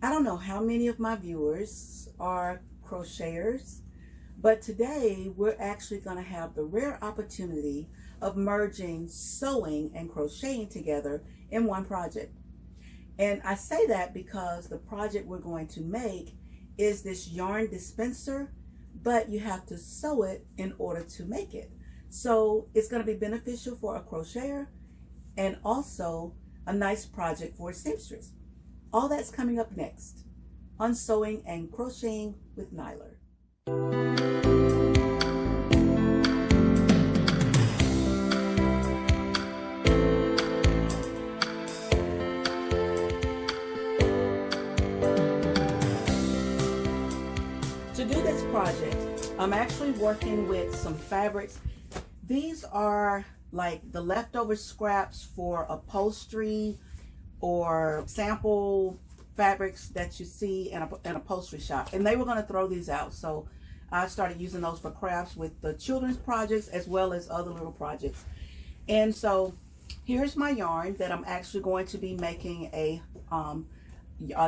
I don't know how many of my viewers are crocheters, but today we're actually going to have the rare opportunity of merging sewing and crocheting together in one project. And I say that because the project we're going to make is this yarn dispenser, but you have to sew it in order to make it. So it's going to be beneficial for a crocheter and also a nice project for a seamstress. All that's coming up next on Sewing and Crocheting with Nyler. To do this project, I'm actually working with some fabrics. These are like the leftover scraps for upholstery or sample fabrics that you see in an upholstery shop, and they were going to throw these out, so I started using those for crafts with the children's projects as well as other little projects. And so here's my yarn that I'm actually going to be making a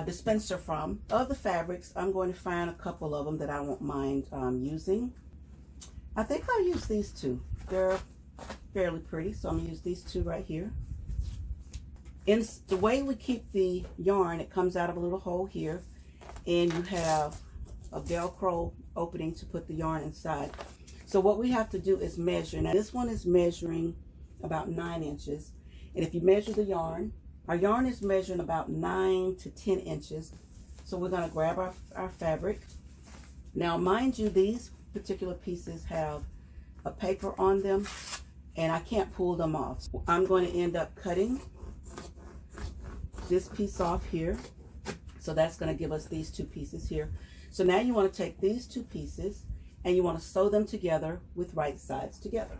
dispenser from. Of the fabrics, I'm going to find a couple of them that I won't mind using. I think I'll use these two. They're fairly pretty, so I'm going to use these two right here. In the way we keep the yarn, it comes out of a little hole here, and you have a velcro opening to put the yarn inside. So what we have to do is measure. Now this one is measuring about 9 inches, and if you measure the yarn, our yarn is measuring about 9 to 10 inches. So we're going to grab our fabric. Now mind you, these particular pieces have a paper on them, and I can't pull them off. So I'm going to end up cutting this piece off here. So that's going to give us these two pieces here. So now you want to take these two pieces and you want to sew them together with right sides together.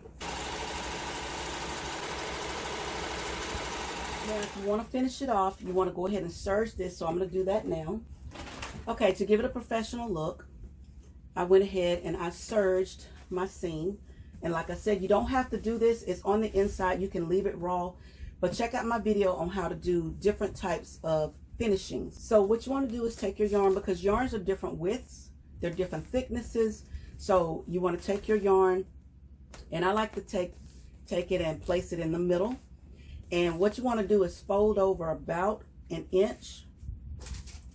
Now if you want to finish it off, you want to go ahead and serge this, so I'm going to do that now. Okay, to give it a professional look, I went ahead and I serged my seam. And like I said, you don't have to do this. It's on the inside. You can leave it raw. But check out my video on how to do different types of finishings. So what you want to do is take your yarn, because yarns are different widths. They're different thicknesses. So you want to take your yarn, and I like to take it and place it in the middle. And what you want to do is fold over about an inch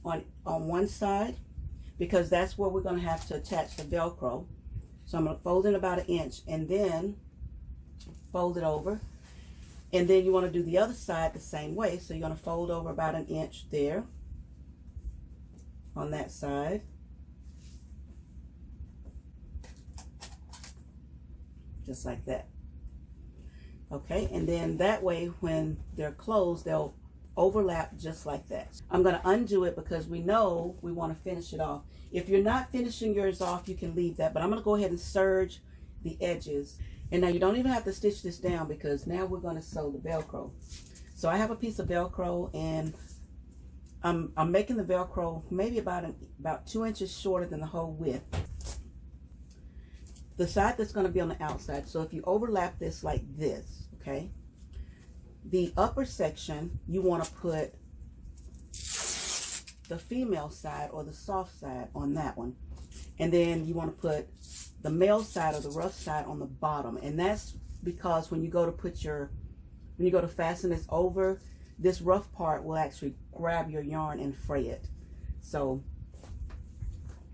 on one side, because that's where we're going to have to attach the Velcro. So I'm going to fold it about an inch and then fold it over. And then you want to do the other side the same way. So you're going to fold over about an inch there on that side. Just like that. Okay, and then that way when they're closed, they'll overlap just like that. I'm going to undo it because we know we want to finish it off. If you're not finishing yours off, you can leave that, but I'm going to go ahead and serge the edges. And now you don't even have to stitch this down, because now we're going to sew the Velcro. So I have a piece of Velcro, and I'm making the Velcro maybe about 2 inches shorter than the whole width. The side that's going to be on the outside. So if you overlap this like this, okay, the upper section, you want to put the female side or the soft side on that one. And then you want to put the male side or the rough side on the bottom. And that's because when you go to fasten this over, this rough part will actually grab your yarn and fray it. So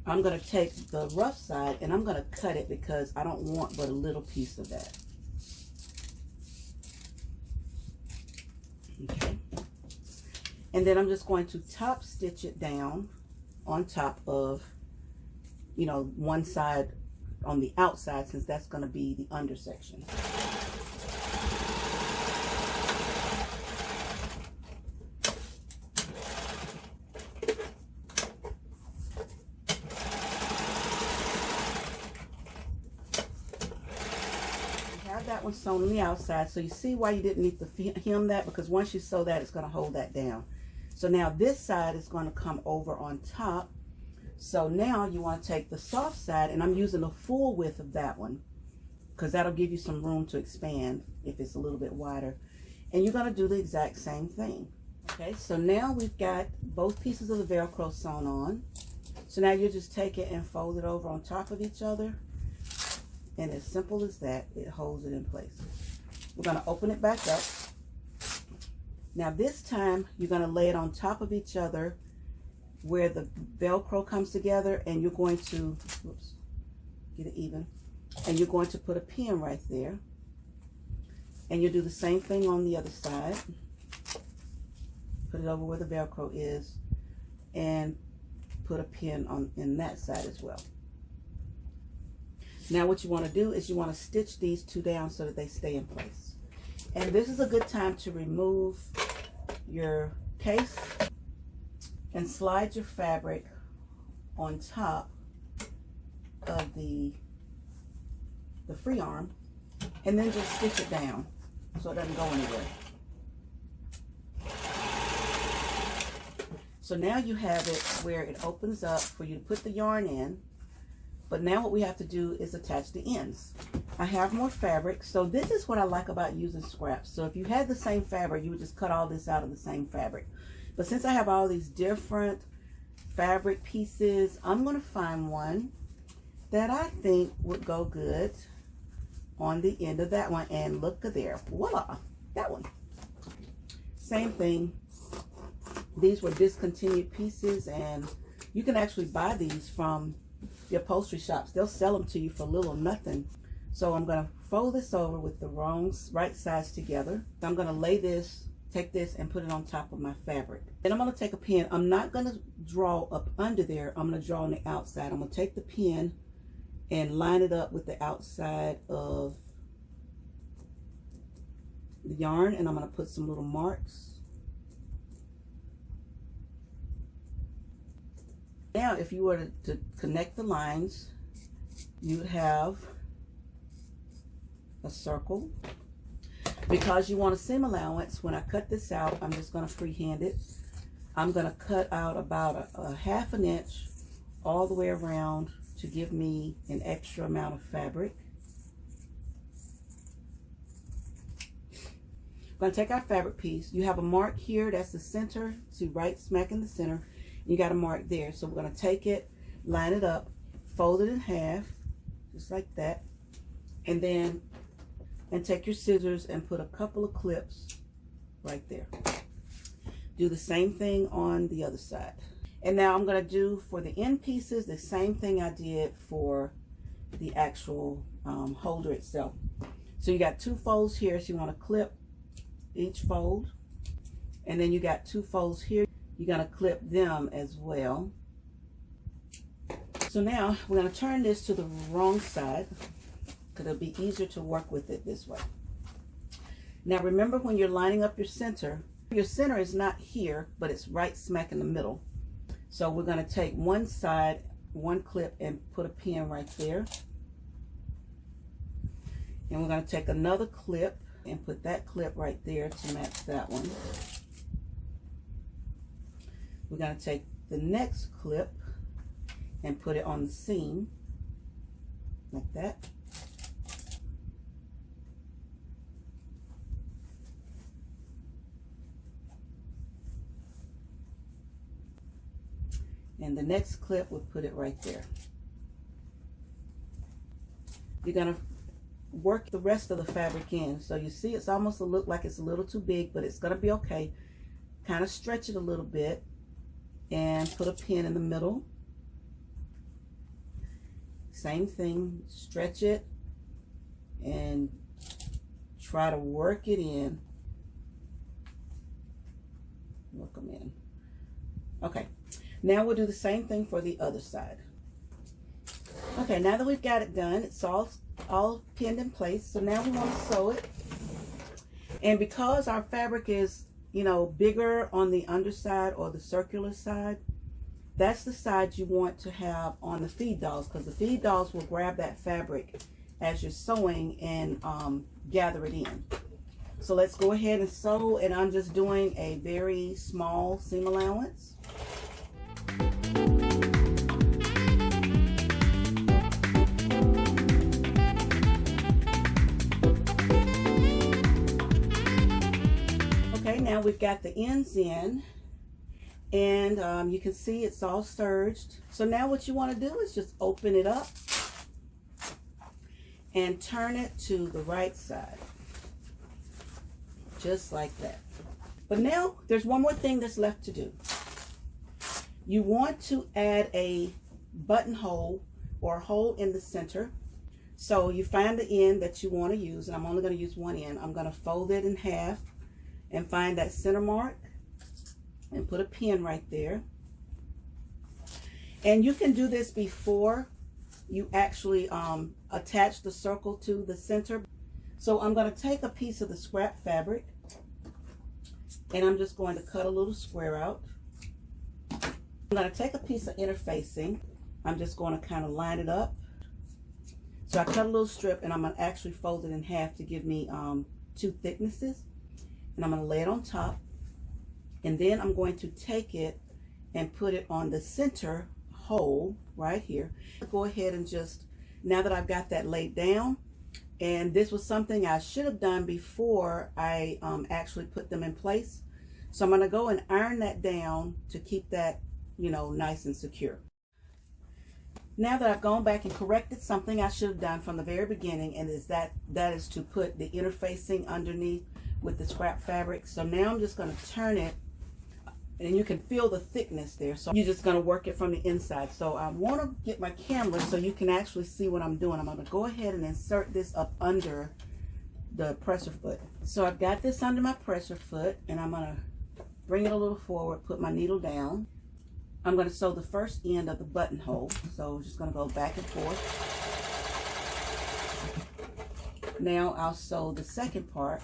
I'm going to take the rough side and I'm going to cut it, because I don't want but a little piece of that. Okay. And then I'm just going to top stitch it down on top of, you know, one side on the outside, since that's going to be the under section. That one sewn on the outside, so you see why you didn't need to hem that, because once you sew that, it's going to hold that down. So now this side is going to come over on top. So now you want to take the soft side, and I'm using the full width of that one, because that'll give you some room to expand if it's a little bit wider. And you're going to do the exact same thing. Okay, so now we've got both pieces of the Velcro sewn on. So now you just take it and fold it over on top of each other. And as simple as that, it holds it in place. We're going to open it back up. Now this time, you're going to lay it on top of each other where the Velcro comes together, and you're going to, whoops, get it even, and you're going to put a pin right there. And you do the same thing on the other side. Put it over where the Velcro is, and put a pin on in that side as well. Now what you want to do is you want to stitch these two down so that they stay in place. And this is a good time to remove your case and slide your fabric on top of the free arm, and then just stitch it down so it doesn't go anywhere. So now you have it where it opens up for you to put the yarn in, but now what we have to do is attach the ends. I have more fabric, so this is what I like about using scraps. So if you had the same fabric, you would just cut all this out of the same fabric. But since I have all these different fabric pieces, I'm going to find one that I think would go good on the end of that one. And look at there, voila, that one. Same thing. These were discontinued pieces, and you can actually buy these from the upholstery shops. They'll sell them to you for little or nothing. So I'm going to fold this over with the right sides together. I'm going to lay this, take this, and put it on top of my fabric. Then I'm going to take a pin. I'm not going to draw up under there. I'm going to draw on the outside. I'm going to take the pin and line it up with the outside of the yarn, and I'm going to put some little marks. Now, if you were to connect the lines, you would have a circle. Because you want a seam allowance, when I cut this out, I'm just going to freehand it. I'm going to cut out about a half an inch all the way around to give me an extra amount of fabric. I'm going to take our fabric piece. You have a mark here, that's the center, so right smack in the center. You got a mark there. So we're going to take it, line it up, fold it in half, just like that. And then, take your scissors and put a couple of clips right there. Do the same thing on the other side. And now I'm going to do for the end pieces the same thing I did for the actual holder itself. So you got two folds here, so you want to clip each fold. And then you got two folds here. You're going to clip them as well. So now we're going to turn this to the wrong side because it'll be easier to work with it this way. Now remember, when you're lining up your center is not here, but it's right smack in the middle. So we're going to take one side, one clip, and put a pin right there. And we're going to take another clip and put that clip right there to match that one. We're going to take the next clip and put it on the seam like that. And the next clip, we'll put it right there. You're going to work the rest of the fabric in. So you see it's almost look like it's a little too big, but it's going to be okay. Kind of stretch it a little bit and put a pin in the middle. Same thing, stretch it and try to work it in. Work them in. Okay, now we'll do the same thing for the other side. Okay, now that we've got it done, it's all pinned in place. So now we want to sew it. And because our fabric is, bigger on the underside or the circular side, that's the side you want to have on the feed dolls, because the feed dolls will grab that fabric as you're sewing and gather it in. So let's go ahead and sew, and I'm just doing a very small seam allowance. Okay, now we've got the ends in, and you can see it's all serged. So now what you want to do is just open it up and turn it to the right side, just like that. But now there's one more thing that's left to do. You want to add a buttonhole or a hole in the center. So you find the end that you want to use, and I'm only going to use one end. I'm going to fold it in half and find that center mark and put a pin right there. And you can do this before you actually attach the circle to the center. So I'm going to take a piece of the scrap fabric, and I'm just going to cut a little square out. I'm going to take a piece of interfacing. I'm just going to kind of line it up. So I cut a little strip, and I'm going to actually fold it in half to give me 2 thicknesses. And I'm going to lay it on top. And then I'm going to take it and put it on the center hole right here. Go ahead and just, now that I've got that laid down, and this was something I should have done before I actually put them in place. So I'm going to go and iron that down to keep that, you know, nice and secure. Now that I've gone back and corrected something I should have done from the very beginning, and that is to put the interfacing underneath with the scrap fabric. So now I'm just going to turn it, and you can feel the thickness there. So you're just going to work it from the inside. So I want to get my camera so you can actually see what I'm doing. I'm going to go ahead and insert this up under the presser foot. So I've got this under my presser foot, and I'm going to bring it a little forward, put my needle down. I'm going to sew the first end of the buttonhole. So just going to go back and forth. Now I'll sew the second part.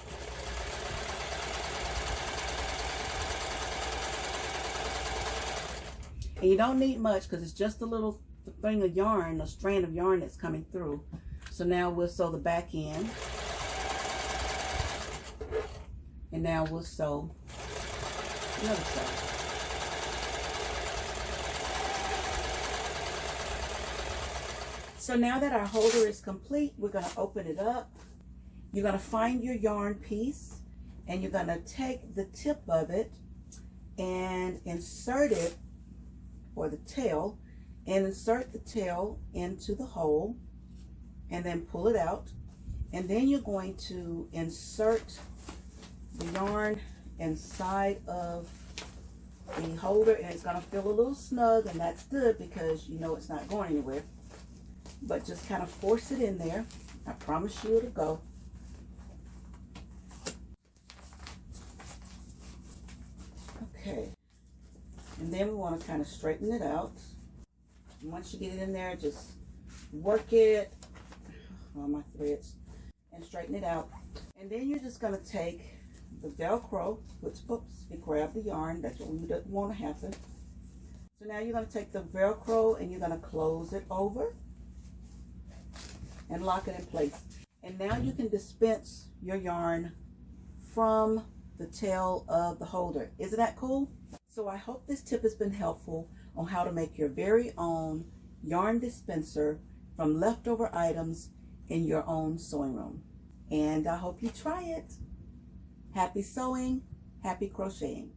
And you don't need much because it's just a little thing of yarn, a strand of yarn that's coming through. So now we'll sew the back end. And now we'll sew the other side. So now that our holder is complete, we're going to open it up. You're going to find your yarn piece, and you're going to take the tip of it and insert it, or the tail, and insert the tail into the hole, and then pull it out. And then you're going to insert the yarn inside of the holder, and it's going to feel a little snug, and that's good because you know it's not going anywhere. But just kind of force it in there. I promise you it'll go. Okay. And then we want to kind of straighten it out. And once you get it in there, just work it on my threads and straighten it out. And then you're just going to take the velcro, which, oops, it grabbed the yarn. That's what we don't want to happen. So now you're going to take the velcro and you're going to close it over and lock it in place. And now you can dispense your yarn from the tail of the holder. Isn't that cool? So I hope this tip has been helpful on how to make your very own yarn dispenser from leftover items in your own sewing room. And I hope you try it. Happy sewing, happy crocheting.